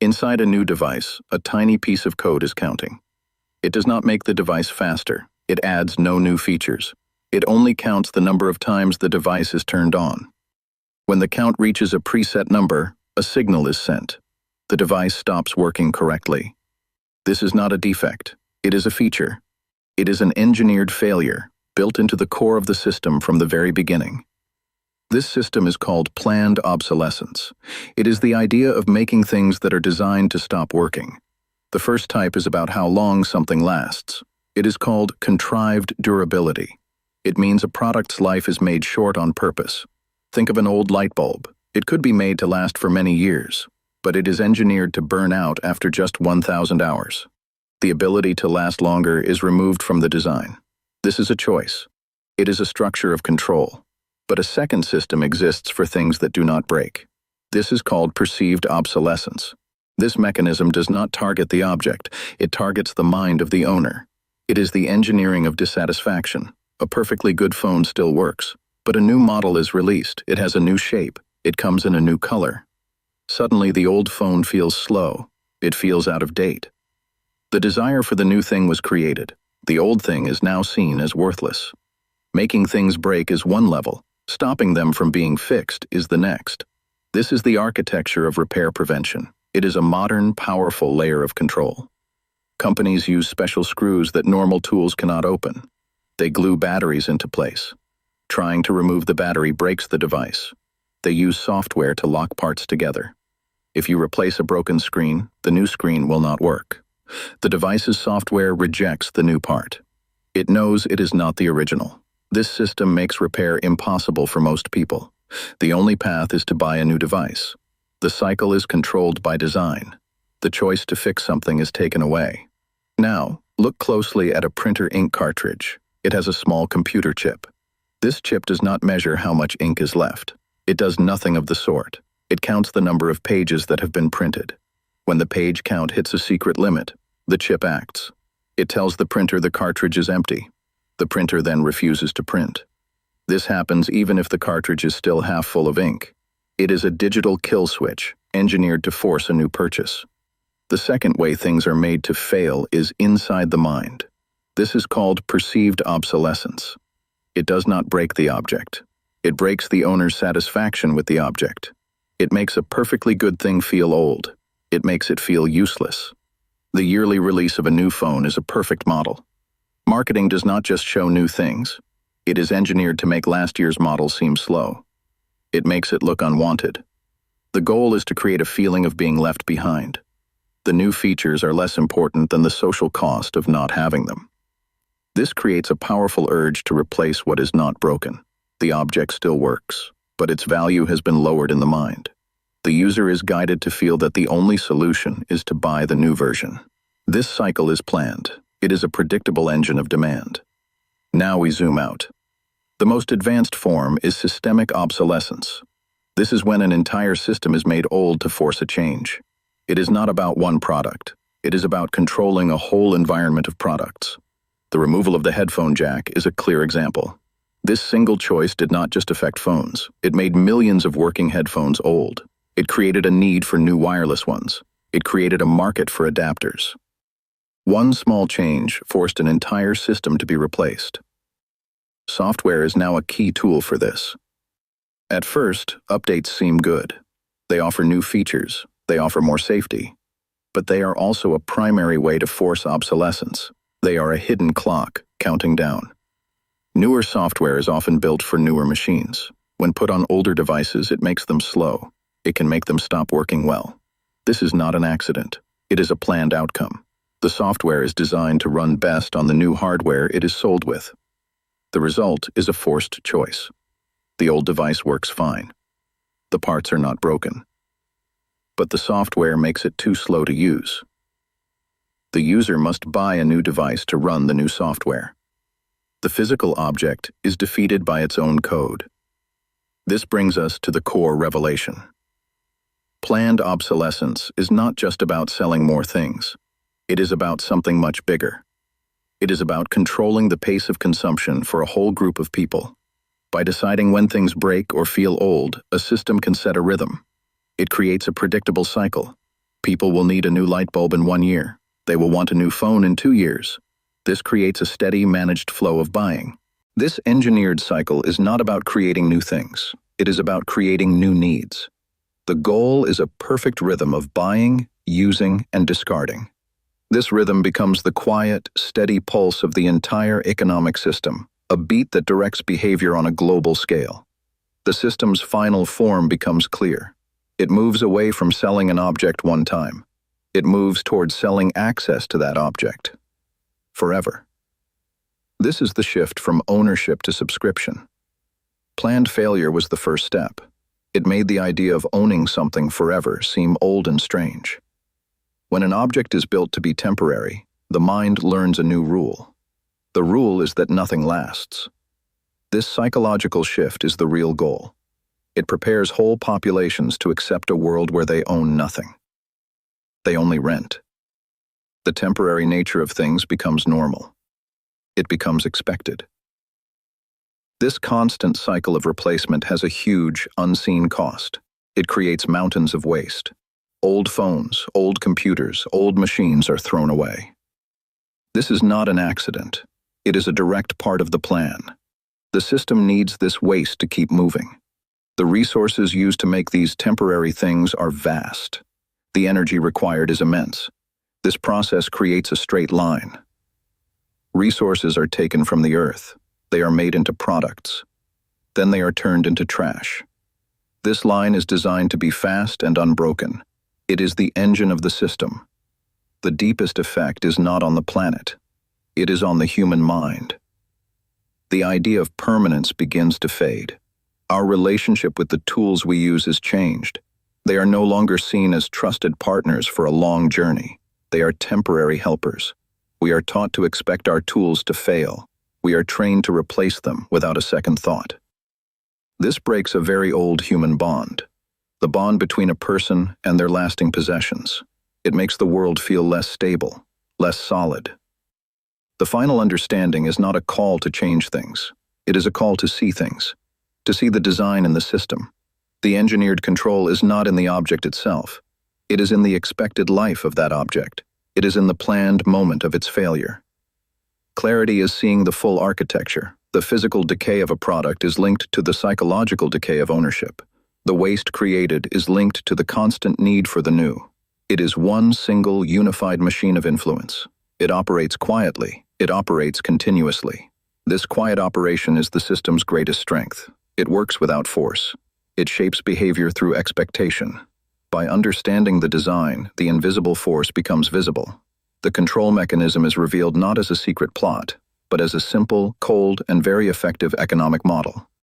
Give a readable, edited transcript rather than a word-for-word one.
Inside a new device, a tiny piece of code is counting. It does not make the device faster. It adds no new features. It only counts the number of times the device is turned on. When the count reaches a preset number, a signal is sent. The device stops working correctly. This is not a defect. It is a feature. It is an engineered failure, built into the core of the system from the very beginning. This system is called planned obsolescence. It is the idea of making things that are designed to stop working. The first type is about how long something lasts. It is called contrived durability. It means a product's life is made short on purpose. Think of an old light bulb. It could be made to last for many years, but it is engineered to burn out after just 1,000 hours. The ability to last longer is removed from the design. This is a choice. It is a structure of control. But a second system exists for things that do not break. This is called perceived obsolescence. This mechanism does not target the object, it targets the mind of the owner. It is the engineering of dissatisfaction. A perfectly good phone still works, but a new model is released, it has a new shape, it comes in a new color. Suddenly the old phone feels slow, it feels out of date. The desire for the new thing was created. The old thing is now seen as worthless. Making things break is one level. Stopping them from being fixed is the next. This is the architecture of repair prevention. It is a modern, powerful layer of control. Companies use special screws that normal tools cannot open. They glue batteries into place. Trying to remove the battery breaks the device. They use software to lock parts together. If you replace a broken screen, the new screen will not work. The device's software rejects the new part. It knows it is not the original. This system makes repair impossible for most people. The only path is to buy a new device. The cycle is controlled by design. The choice to fix something is taken away. Now, look closely at a printer ink cartridge. It has a small computer chip. This chip does not measure how much ink is left. It does nothing of the sort. It counts the number of pages that have been printed. When the page count hits a secret limit, the chip acts. It tells the printer the cartridge is empty. The printer then refuses to print. This happens even if the cartridge is still half full of ink. It is a digital kill switch, engineered to force a new purchase. The second way things are made to fail is inside the mind. This is called perceived obsolescence. It does not break the object. It breaks the owner's satisfaction with the object. It makes a perfectly good thing feel old. It makes it feel useless. The yearly release of a new phone is a perfect model. Marketing does not just show new things. It is engineered to make last year's model seem slow. It makes it look unwanted. The goal is to create a feeling of being left behind. The new features are less important than the social cost of not having them. This creates a powerful urge to replace what is not broken. The object still works, but its value has been lowered in the mind. The user is guided to feel that the only solution is to buy the new version. This cycle is planned. It is a predictable engine of demand. Now we zoom out. The most advanced form is systemic obsolescence. This is when an entire system is made old to force a change. It is not about one product. It is about controlling a whole environment of products. The removal of the headphone jack is a clear example. This single choice did not just affect phones. It made millions of working headphones old. It created a need for new wireless ones. It created a market for adapters. One small change forced an entire system to be replaced. Software is now a key tool for this. At first, updates seem good. They offer new features. They offer more safety. But they are also a primary way to force obsolescence. They are a hidden clock, counting down. Newer software is often built for newer machines. When put on older devices, it makes them slow. It can make them stop working well. This is not an accident. It is a planned outcome. The software is designed to run best on the new hardware it is sold with. The result is a forced choice. The old device works fine. The parts are not broken. But the software makes it too slow to use. The user must buy a new device to run the new software. The physical object is defeated by its own code. This brings us to the core revelation. Planned obsolescence is not just about selling more things. It is about something much bigger. It is about controlling the pace of consumption for a whole group of people. By deciding when things break or feel old, a system can set a rhythm. It creates a predictable cycle. People will need a new light bulb in 1 year. They will want a new phone in 2 years. This creates a steady, managed flow of buying. This engineered cycle is not about creating new things. It is about creating new needs. The goal is a perfect rhythm of buying, using, and discarding. This rhythm becomes the quiet, steady pulse of the entire economic system, a beat that directs behavior on a global scale. The system's final form becomes clear. It moves away from selling an object one time. It moves towards selling access to that object. Forever. This is the shift from ownership to subscription. Planned failure was the first step. It made the idea of owning something forever seem old and strange. When an object is built to be temporary, the mind learns a new rule. The rule is that nothing lasts. This psychological shift is the real goal. It prepares whole populations to accept a world where they own nothing. They only rent. The temporary nature of things becomes normal. It becomes expected. This constant cycle of replacement has a huge, unseen cost. It creates mountains of waste. Old phones, old computers, old machines are thrown away. This is not an accident. It is a direct part of the plan. The system needs this waste to keep moving. The resources used to make these temporary things are vast. The energy required is immense. This process creates a straight line. Resources are taken from the earth. They are made into products. Then they are turned into trash. This line is designed to be fast and unbroken. It is the engine of the system. The deepest effect is not on the planet. It is on the human mind. The idea of permanence begins to fade. Our relationship with the tools we use is changed. They are no longer seen as trusted partners for a long journey. They are temporary helpers. We are taught to expect our tools to fail. We are trained to replace them without a second thought. This breaks a very old human bond, the bond between a person and their lasting possessions. It makes the world feel less stable, less solid. The final understanding is not a call to change things. It is a call to see things, to see the design in the system. The engineered control is not in the object itself. It is in the expected life of that object. It is in the planned moment of its failure. Clarity is seeing the full architecture. The physical decay of a product is linked to the psychological decay of ownership. The waste created is linked to the constant need for the new. It is one single, unified machine of influence. It operates quietly. It operates continuously. This quiet operation is the system's greatest strength. It works without force. It shapes behavior through expectation. By understanding the design, the invisible force becomes visible. The control mechanism is revealed not as a secret plot, but as a simple, cold, and very effective economic model.